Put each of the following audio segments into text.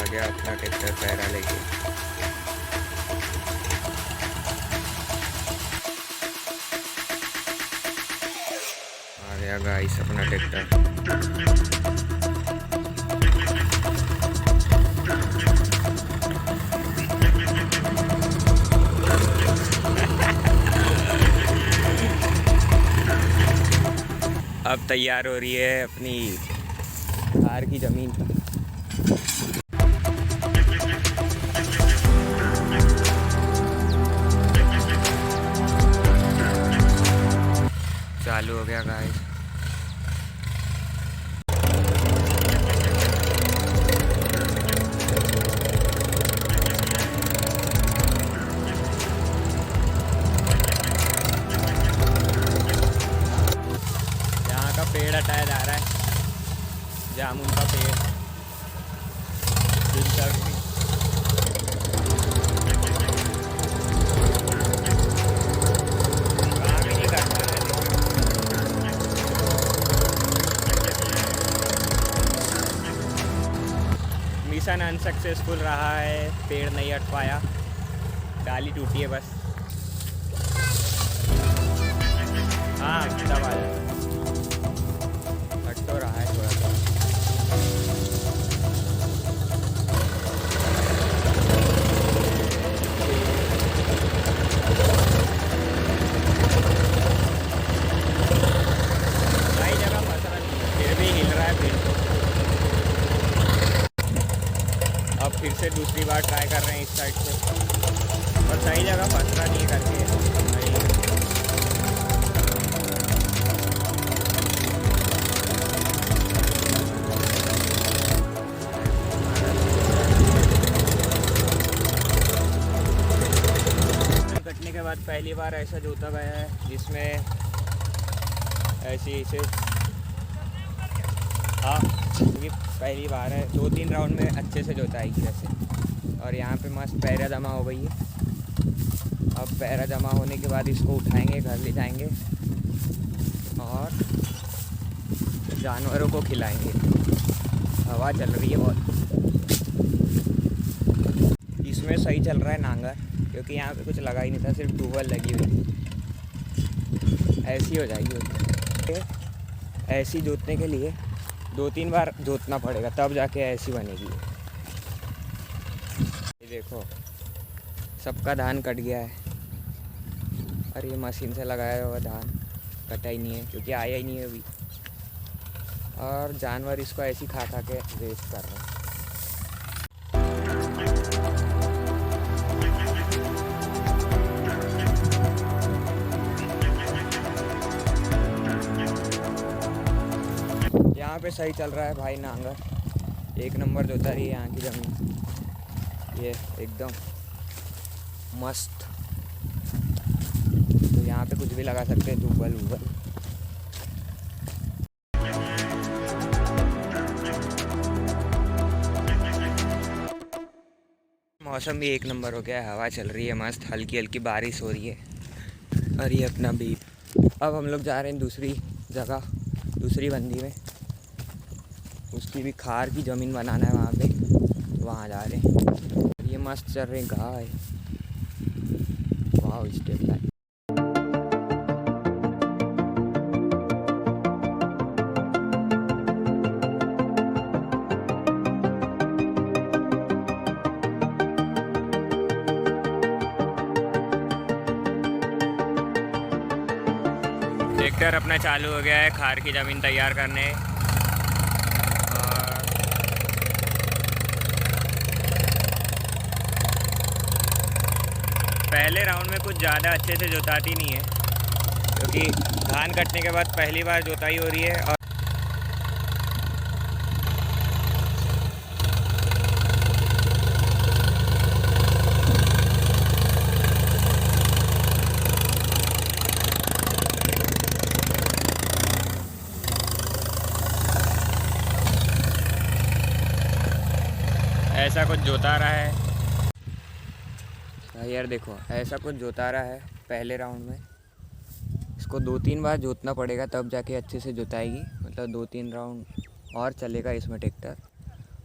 गया अपना tractor para लेके। आ गया गाइस अपना ट्रैक्टर। अब तैयार हो रही है अपनी कार की ज़मीन। चालू हो गया गाइस। यहाँ का पेड़ हटाया जा रहा है, जामुन का पेड़। मिशन अनसक्सेसफुल रहा है, पेड़ नहीं हट पाया, डाली टूटी है बस। हाँ दब आ जाए, हट तो रहा है थोड़ा सा। सही जगह फंस रहा है, फिर भी हिल रहा है पेड़ तो। अब फिर से दूसरी बार ट्राई कर रहे हैं इस साइड से, और सही जगह फंस रहा नहीं करके। कटने के बाद पहली बार ऐसा जोता गया है जिसमें ऐसे हाँ, क्योंकि पहली बार है। 2-3 राउंड में अच्छे से जोताएगी वैसे। और यहाँ पे मस्त पैरा जमा हो गई है। अब पैरा जमा होने के बाद इसको उठाएंगे, घर ले जाएंगे और जानवरों को खिलाएंगे। हवा चल रही है बहुत। इसमें सही चल रहा है नांगर, क्योंकि यहाँ पे कुछ लगा ही नहीं था, सिर्फ ट्यूबवेल लगी हुई थी। ऐसी हो जाएगी। ऐसी जोतने के लिए 2-3 बार जोतना पड़ेगा, तब जाके ऐसी बनेगी। ये देखो सबका धान कट गया है। और ये मशीन से लगाया हुआ धान कटा ही नहीं है, क्योंकि आया ही नहीं है अभी। और जानवर इसको ऐसी खा खा के वेस्ट कर रहे हैं। यहाँ पे सही चल रहा है भाई नांगर, 1 नंबर जोता रही है यहाँ की ज़मीन। ये एकदम मस्त। तो यहाँ पे कुछ भी लगा सकते हैं, ट्यूबवेल वूबल। मौसम भी 1 नंबर हो गया है, हवा चल रही है मस्त, हल्की हल्की बारिश हो रही है। और ये अपना बीप। अब हम लोग जा रहे हैं दूसरी जगह, दूसरी बंदी में। उसकी भी खार की ज़मीन बनाना है वहाँ पे, तो वहाँ जा रहे हैं। ये मस्त चल रहे गाय। वाह स्टेप लाइन। ट्रैक्टर अपना चालू हो गया है खार की ज़मीन तैयार करने। पहले राउंड में कुछ ज़्यादा अच्छे से जोताती नहीं है, क्योंकि धान कटने के बाद पहली बार जोताई हो रही है। और ऐसा कुछ जोता रहा है यार, देखो ऐसा कुछ जोता रहा है पहले राउंड में। इसको 2-3 बार जोतना पड़ेगा, तब जाके अच्छे से जोताएगी। मतलब 2-3 राउंड और चलेगा इसमें ट्रैक्टर।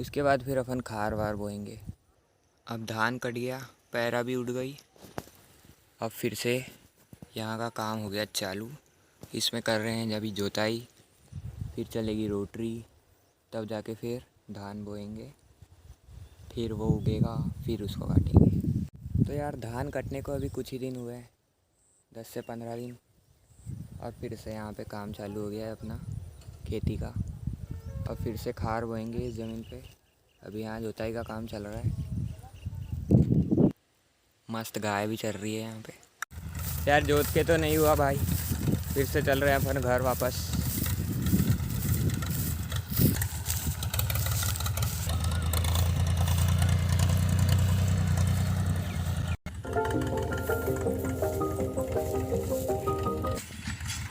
उसके बाद फिर अपन खार वार बोएंगे। अब धान कट गया, पैरा भी उड़ गई। अब फिर से यहाँ का काम हो गया चालू। इसमें कर रहे हैं अभी जोताई, फिर चलेगी रोटरी, तब जाके फिर धान बोएंगे, फिर वो उगेगा, फिर उसको काटेंगे। तो यार धान कटने को अभी कुछ ही दिन हुए हैं, 10 से 15 दिन। और फिर से यहाँ पे काम चालू हो गया है अपना खेती का। अब फिर से खार बोएंगे इस ज़मीन पे। अभी यहाँ जोताई का काम चल रहा है। मस्त गाय भी चल रही है यहाँ पे। यार जोत के तो नहीं हुआ भाई, फिर से चल रहे हैं अपन घर वापस।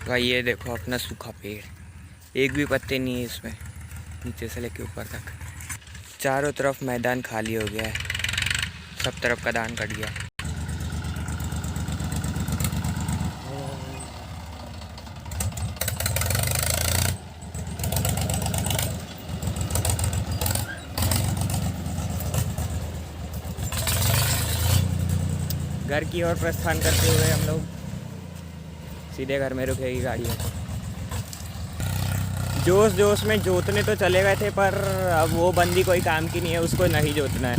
भाई ये देखो अपना सूखा पेड़, एक भी पत्ते नहीं है इसमें, नीचे से लेके ऊपर तक। चारों तरफ मैदान खाली हो गया है, सब तरफ का धान कट गया। घर की ओर प्रस्थान करते हुए हम लोग सीधे घर में रुकेगी गाड़ी। जोश जोश में जोतने तो चले गए थे, पर अब वो बंदी कोई काम की नहीं है, उसको नहीं जोतना है।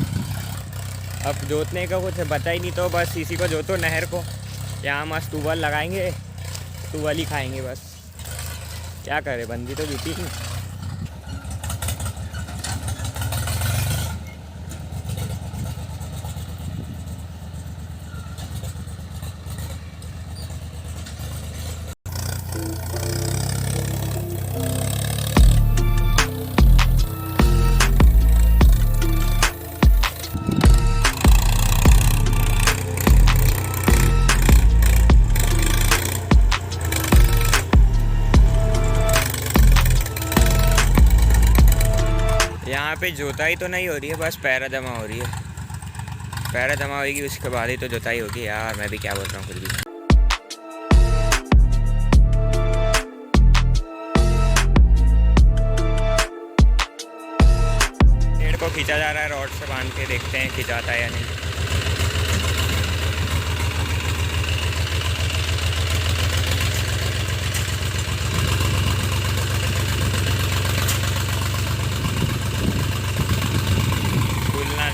अब जोतने का कुछ बचा ही नहीं, तो बस इसी को जोतो, नहर को। यहाँ मस्त टूबल लगाएंगे, टूबल ही खाएंगे बस। क्या करे, बंदी तो जुटी नहीं। यहाँ पे जोताई तो नहीं हो रही है, बस पैरा जमा हो रही है। पैरा जमा होगी, उसके बाद ही तो जोताई होगी। यार मैं भी क्या बोल रहा हूँ खुद भी। पेड़ को खींचा जा रहा है रॉड से बांध के, देखते हैं खींचाता है या नहीं।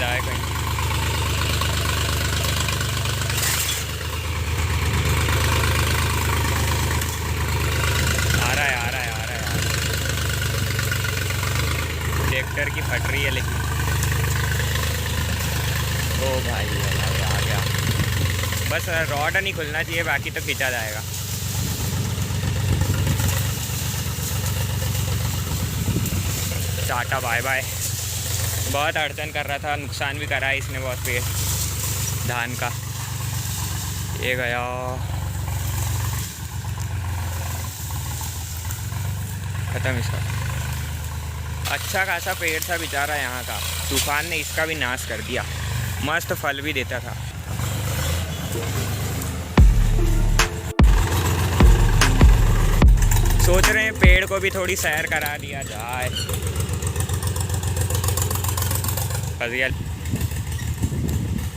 जाए कहीं। आ रहा है ट्रैक्टर की फट रही है लेकिन। ओ भाई आ गया। बस रॉड नहीं खुलना चाहिए, बाकी तो खींचा जाएगा। Tata bye bye. बहुत अड़चन कर रहा था, नुकसान भी करा है इसने बहुत पेड़ धान का। ये गया, ख़त्म इसका। अच्छा खासा पेड़ था बेचारा यहाँ का, तूफान ने इसका भी नाश कर दिया। मस्त फल भी देता था। सोच रहे हैं पेड़ को भी थोड़ी सैर करा दिया जाए। फजियल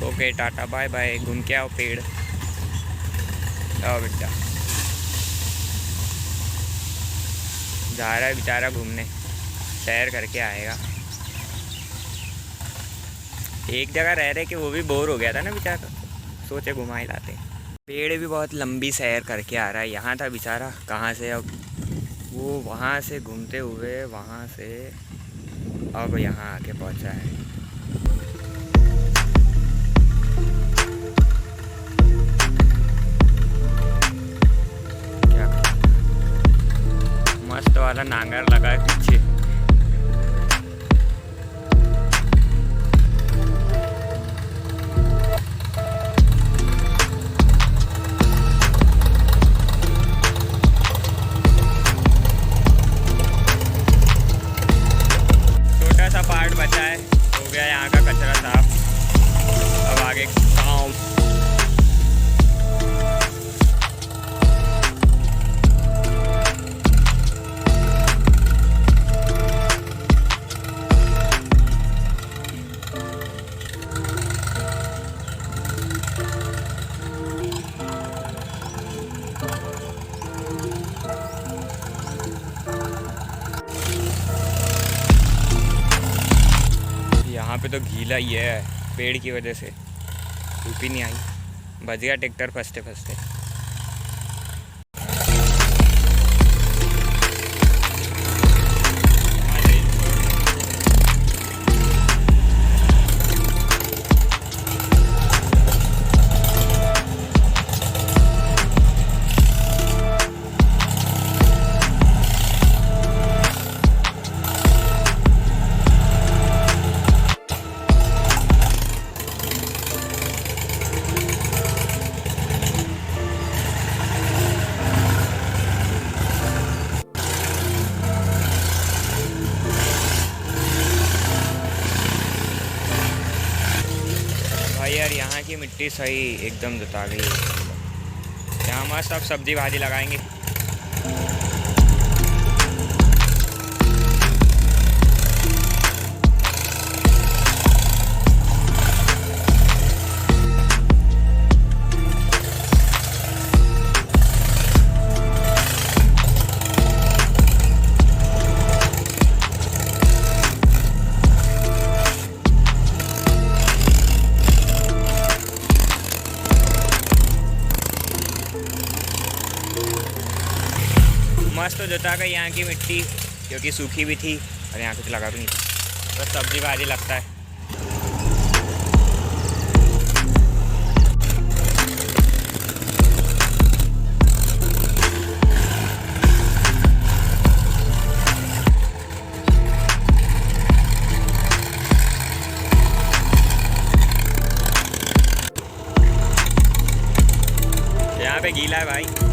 ओके, टाटा बाय बाय। घूम के आओ पेड़। आओ बेटा, जा रहा है बेचारा घूमने, सैर करके आएगा। एक जगह रह रहे कि वो भी बोर हो गया था ना बेचारा, सोचे घुमा ही लाते। पेड़ भी बहुत लंबी सैर करके आ रहा है। यहाँ था बेचारा, कहाँ से अब वो वहाँ से घूमते हुए वहाँ से अब यहाँ आके पहुँचा है। क्या मस्त वाला नांगर लगा है पीछे। पार्ट बचा है, हो गया यहाँ का कचरा साफ। अब आगे काम। यहाँ पे तो गीला ही है पेड़ की वजह से, धूप ही नहीं आई। बच गया ट्रैक्टर फंसते फंसते। भाई यार यहाँ की मिट्टी सही एकदम जता गई है। यहाँ मस्त अब सब्जी भाजी लगाएंगे। मस्त तो जोता गई यहाँ की मिट्टी, क्योंकि सूखी भी थी और यहाँ कुछ लगा भी नहीं था, बस सब्जी भाजी लगता है। यहाँ पे गीला है भाई।